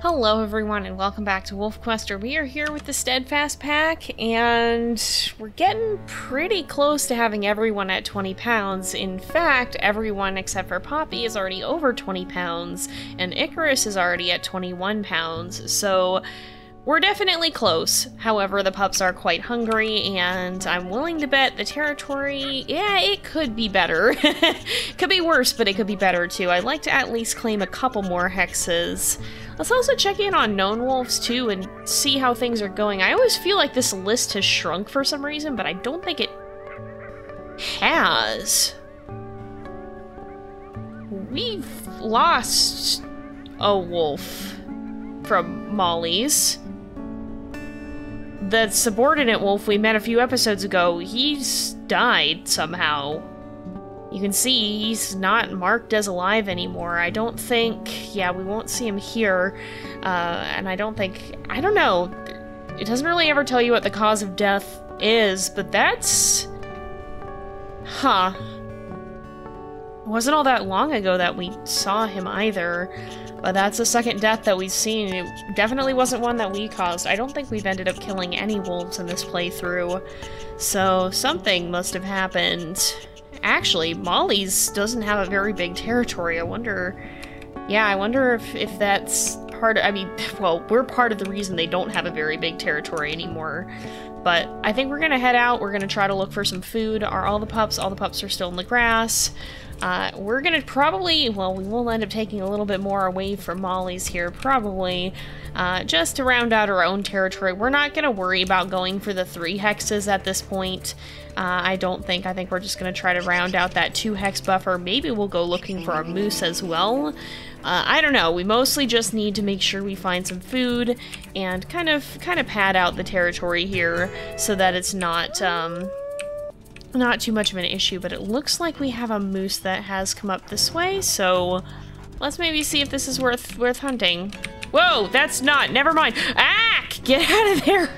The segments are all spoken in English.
Hello everyone and welcome back to WolfQuest. We are here with the Steadfast pack and we're getting pretty close to having everyone at 20 pounds. In fact, everyone except for Poppy is already over 20 pounds and Icarus is already at 21 pounds, so we're definitely close. However, the pups are quite hungry and I'm willing to bet the territory, yeah, it could be better. Could be worse, but it could be better too. I'd like to at least claim a couple more hexes. Let's also check in on known wolves too and see how things are going. I always feel like this list has shrunk for some reason, but I don't think it has. We've lost a wolf from Molly's. The subordinate wolf we met a few episodes ago, he's died somehow. You can see he's not marked as alive anymore. I don't think, yeah, we won't see him here. And I don't know. It doesn't really ever tell you what the cause of death is, but that's... Huh. It wasn't all that long ago that we saw him either. But that's the second death that we've seen. It definitely wasn't one that we caused. I don't think we've ended up killing any wolves in this playthrough. So something must have happened. Actually, Molly's doesn't have a very big territory. I wonder if that's part of, I mean, well, we're part of the reason they don't have a very big territory anymore. But I think we're gonna head out. We're gonna try to look for some food. Are all the pups are still in the grass. We're gonna probably, well, we will end up taking a little bit more away from Molly's here, probably, just to round out our own territory. We're not gonna worry about going for the 3 hexes at this point. I think we're just gonna try to round out that 2 hex buffer. Maybe we'll go looking for a moose as well. I don't know, we mostly just need to make sure we find some food and kind of pad out the territory here so that it's not too much of an issue, but it looks like we have a moose that has come up this way, so let's maybe see if this is worth hunting. Whoa, that's not, never mind. Ah, get out of there.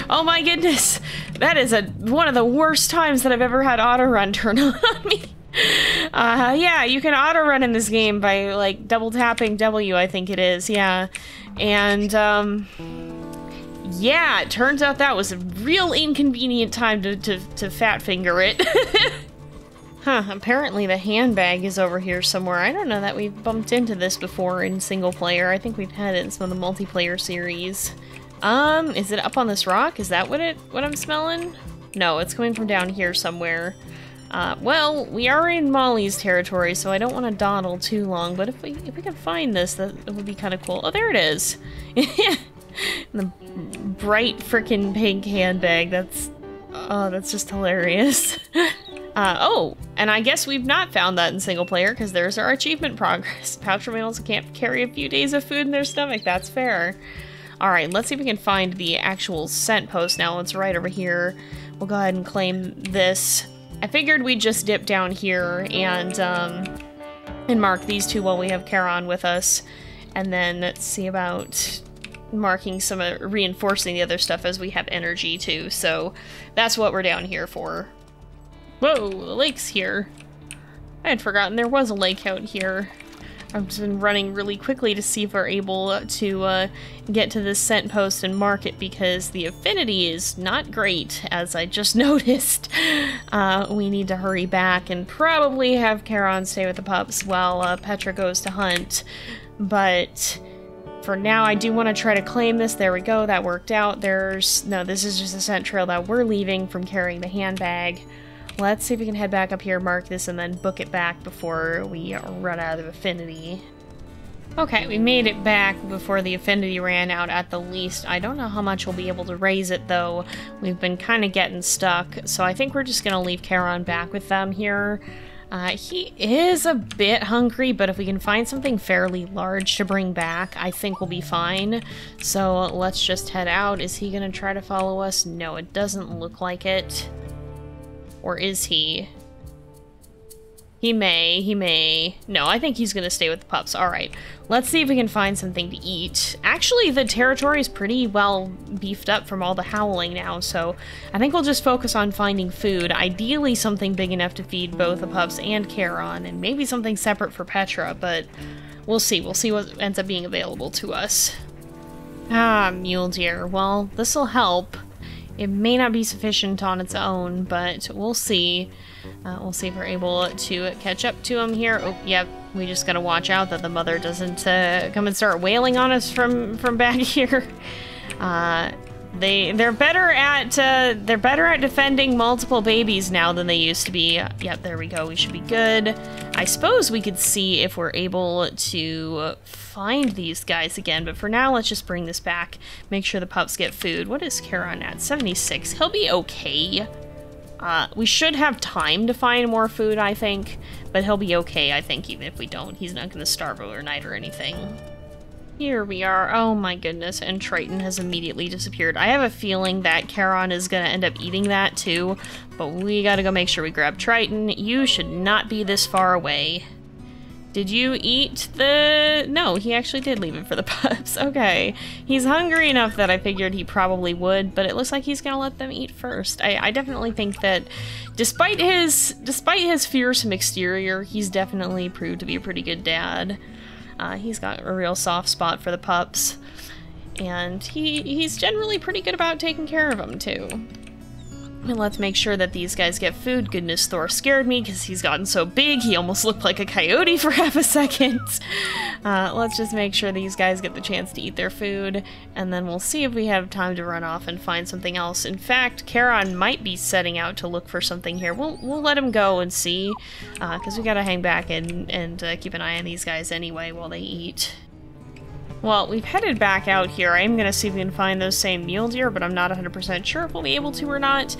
Oh my goodness. That is one of the worst times that I've ever had auto run turn on me. Yeah, you can auto run in this game by like double tapping W, I think it is, yeah. And, yeah, it turns out that was a real inconvenient time to fat finger it. Huh, apparently the handbag is over here somewhere. I don't know that we've bumped into this before in single player. I think we've had it in some of the multiplayer series. Is it up on this rock? Is that what I'm smelling? No, it's coming from down here somewhere. Well, we are in Molly's territory, so I don't want to dawdle too long, but if we can find this, that would be kind of cool. Oh, there it is. The bright frickin' pink handbag, that's just hilarious. Oh, and I guess we've not found that in single player, because there's our achievement progress. Pouch males can't carry a few days of food in their stomach, that's fair. Alright, let's see if we can find the actual scent post now. It's right over here. We'll go ahead and claim this. I figured we'd just dip down here and mark these 2 while we have Charon with us. And then let's see about marking some, reinforcing the other stuff as we have energy too. So that's what we're down here for. Whoa, the lake's here. I had forgotten there was a lake out here. I've just been running really quickly to see if we're able to get to this scent post and mark it because the affinity is not great, as I just noticed. We need to hurry back and probably have Charon stay with the pups while Petra goes to hunt. But for now, I do want to try to claim this. There we go, that worked out. No, this is just a scent trail that we're leaving from carrying the handbag. Let's see if we can head back up here, mark this, and then book it back before we run out of affinity. Okay, we made it back before the affinity ran out at the least. I don't know how much we'll be able to raise it, though. We've been kind of getting stuck, so I think we're just going to leave Charon back with them here. He is a bit hungry, but if we can find something fairly large to bring back, I think we'll be fine. So let's just head out. Is he going to try to follow us? No, it doesn't look like it. Or is he? He may. No, I think he's gonna stay with the pups. Alright, let's see if we can find something to eat. Actually, the territory is pretty well beefed up from all the howling now, so I think we'll just focus on finding food. Ideally, something big enough to feed both the pups and Charon, and maybe something separate for Petra, but we'll see. We'll see what ends up being available to us. Ah, mule deer. Well, this'll help. It may not be sufficient on its own, but we'll see. We'll see if we're able to catch up to him here. Oh, yep. We just gotta watch out that the mother doesn't come and start wailing on us from back here. They're better at defending multiple babies now than they used to be. Yep, there we go. We should be good. I suppose we could see if we're able to find these guys again, but for now, let's just bring this back. Make sure the pups get food. What is Charon at? 76. He'll be okay. We should have time to find more food, I think, but he'll be okay, I think, even if we don't. He's not going to starve overnight or anything. Here we are. Oh my goodness, and Triton has immediately disappeared. I have a feeling that Charon is going to end up eating that too, but we got to go make sure we grab Triton. You should not be this far away. Did you eat the... No, he actually did leave it for the pups. Okay. He's hungry enough that I figured he probably would, but it looks like he's gonna let them eat first. I definitely think that despite his fearsome exterior, he's definitely proved to be a pretty good dad. He's got a real soft spot for the pups, and he's generally pretty good about taking care of them too. And let's make sure that these guys get food. Goodness, Thor scared me because he's gotten so big. He almost looked like a coyote for half a second. Let's just make sure these guys get the chance to eat their food, and then we'll see if we have time to run off and find something else. In fact, Charon might be setting out to look for something here. We'll let him go and see, because we gotta hang back and keep an eye on these guys anyway while they eat. Well, we've headed back out here. I am going to see if we can find those same mule deer, but I'm not 100% sure if we'll be able to or not,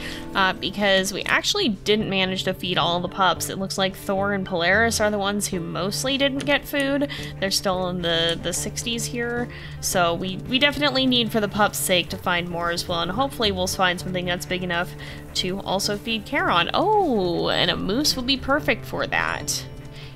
because we actually didn't manage to feed all the pups. It looks like Thor and Polaris are the ones who mostly didn't get food. They're still in the 60s here, so we definitely need, for the pups' sake, to find more as well, and hopefully we'll find something that's big enough to also feed Charon. Oh, and a moose would be perfect for that.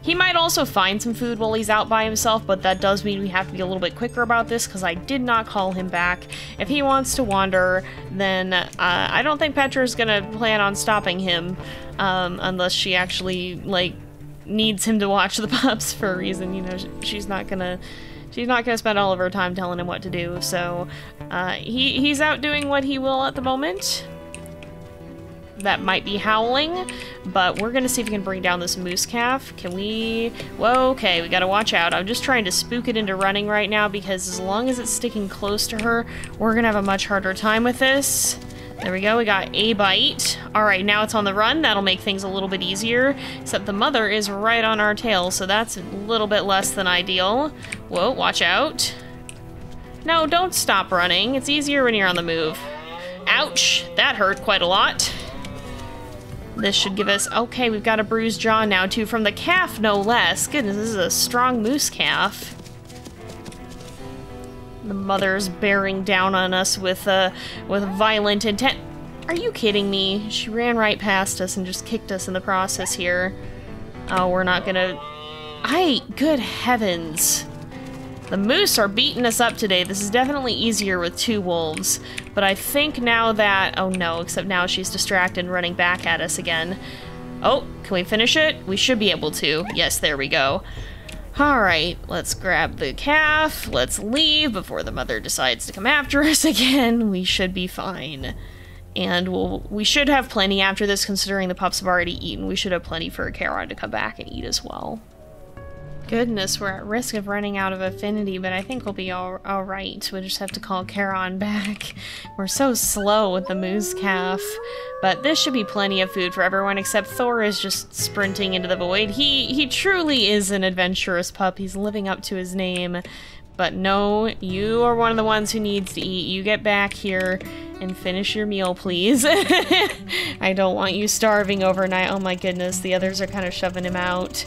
He might also find some food while he's out by himself, but that does mean we have to be a little bit quicker about this, because I did not call him back. If he wants to wander, then I don't think Petra's gonna plan on stopping him, unless she actually, like, needs him to watch the pups for a reason. You know, she's not gonna spend all of her time telling him what to do, so he's out doing what he will at the moment. That might be howling, but we're gonna see if we can bring down this moose calf. Can we? Whoa, okay, we gotta watch out. I'm just trying to spook it into running right now, because as long as it's sticking close to her, we're gonna have a much harder time with this. There we go, we got a bite. Alright, now it's on the run. That'll make things a little bit easier, except the mother is right on our tail, so that's a little bit less than ideal. Whoa, watch out. No, don't stop running. It's easier when you're on the move. Ouch, that hurt quite a lot. This should give us... Okay, we've got a bruised jaw now, too, from the calf, no less. Goodness, this is a strong moose calf. The mother's bearing down on us with violent intent. Are you kidding me? She ran right past us and just kicked us in the process here. Oh, we're not gonna... Good heavens. The moose are beating us up today. This is definitely easier with two wolves, but I think now that... Oh no, except now she's distracted and running back at us again. Oh, can we finish it? We should be able to. Yes, there we go. Alright, let's grab the calf. Let's leave before the mother decides to come after us again. We should be fine. And we should have plenty after this, considering the pups have already eaten. We should have plenty for Charon to come back and eat as well. Goodness, we're at risk of running out of affinity, but I think we'll be all right. We'll just have to call Charon back. We're so slow with the moose calf. But this should be plenty of food for everyone, except Thor is just sprinting into the void. He truly is an adventurous pup. He's living up to his name. But no, you are one of the ones who needs to eat. You get back here and finish your meal, please. I don't want you starving overnight. Oh my goodness, the others are kind of shoving him out.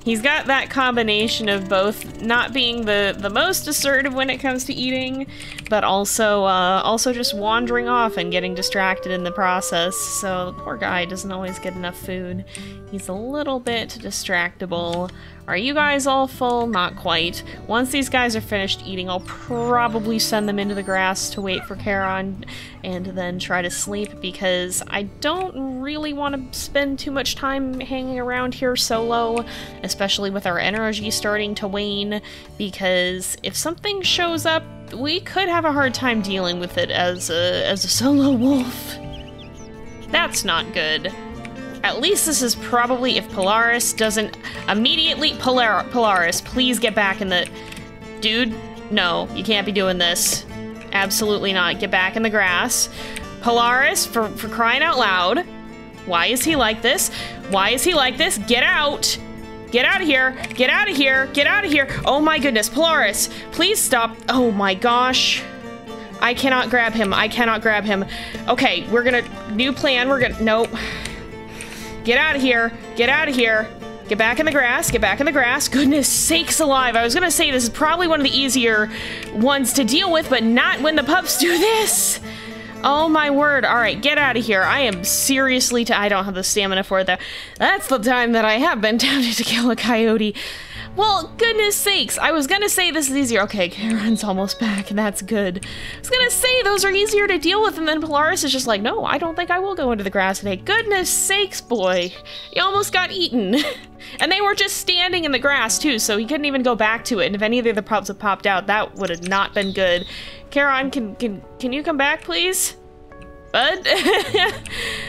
He's got that combination of both not being the most assertive when it comes to eating, but also just wandering off and getting distracted in the process. So the poor guy doesn't always get enough food. He's a little bit distractible. Are you guys all full? Not quite. Once these guys are finished eating, I'll probably send them into the grass to wait for Charon and then try to sleep, because I don't really want to spend too much time hanging around here solo, especially with our energy starting to wane, because if something shows up, we could have a hard time dealing with it as a solo wolf. That's not good. At least this is probably if Polaris doesn't immediately... Polaris, please get back in the... Dude, no, you can't be doing this. Absolutely not. Get back in the grass. Polaris, for crying out loud. Why is he like this? Why is he like this? Get out! Get out of here! Get out of here! Get out of here! Oh my goodness, Polaris, please stop. Oh my gosh. I cannot grab him. I cannot grab him. Okay, we're gonna... New plan. We're gonna... Nope. Get out of here. Get out of here. Get back in the grass. Get back in the grass. Goodness sakes alive. I was gonna say this is probably one of the easier ones to deal with, but not when the pups do this. Oh my word. All right, get out of here. I am seriously... I don't have the stamina for that. That's the time that I have been tempted to kill a coyote. Well, goodness sakes. I was gonna say this is easier. Okay, Charon's almost back, and that's good. I was gonna say those are easier to deal with, and then Polaris is just like, no, I don't think I will go into the grass today. Goodness sakes, boy. He almost got eaten. And they were just standing in the grass, too, so he couldn't even go back to it. And if any of the other pups had popped out, that would have not been good. Charon, can you come back, please? Bud?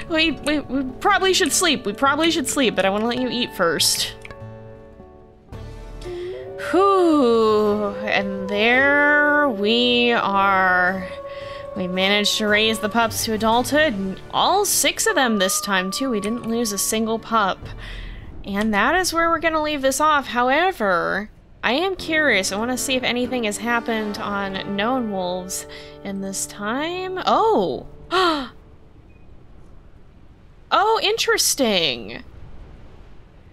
we probably should sleep. We probably should sleep, but I want to let you eat first. Whew, and there we are. We managed to raise the pups to adulthood, and all 6 of them this time, too. We didn't lose a single pup. And that is where we're going to leave this off. However, I am curious. I want to see if anything has happened on known wolves in this time. Oh! Oh, interesting.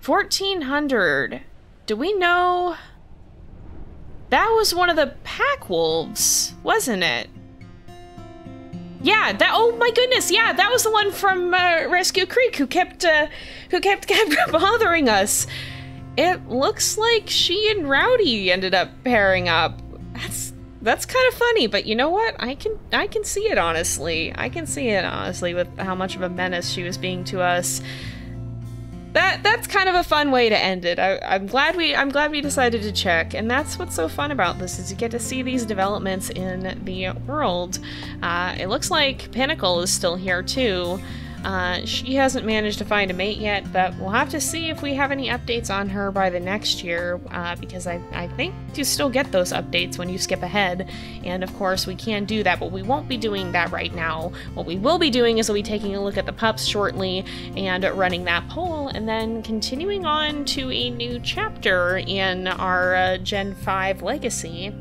1400. Do we know... That was one of the pack wolves, wasn't it? Yeah, that, oh my goodness, yeah, that was the one from Rescue Creek who kept bothering us. It looks like she and Rowdy ended up pairing up. That's kind of funny, but you know what? I can see it honestly. I can see it honestly with how much of a menace she was being to us. That's kind of a fun way to end it. I'm glad we decided to check, and that's what's so fun about this is you get to see these developments in the world. It looks like Pinnacle is still here too. She hasn't managed to find a mate yet, but we'll have to see if we have any updates on her by the next year, because I think you still get those updates when you skip ahead, and of course we can do that, but we won't be doing that right now. What we will be doing is we'll be taking a look at the pups shortly and running that poll, and then continuing on to a new chapter in our Gen 5 legacy.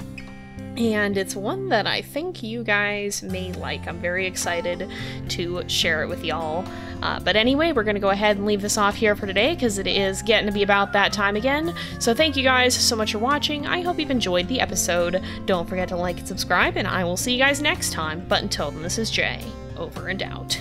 And it's one that I think you guys may like. I'm very excited to share it with y'all. But anyway, we're going to go ahead and leave this off here for today because it is getting to be about that time again. So thank you guys so much for watching. I hope you've enjoyed the episode. Don't forget to like and subscribe, and I will see you guys next time. But until then, this is Jay, over and out.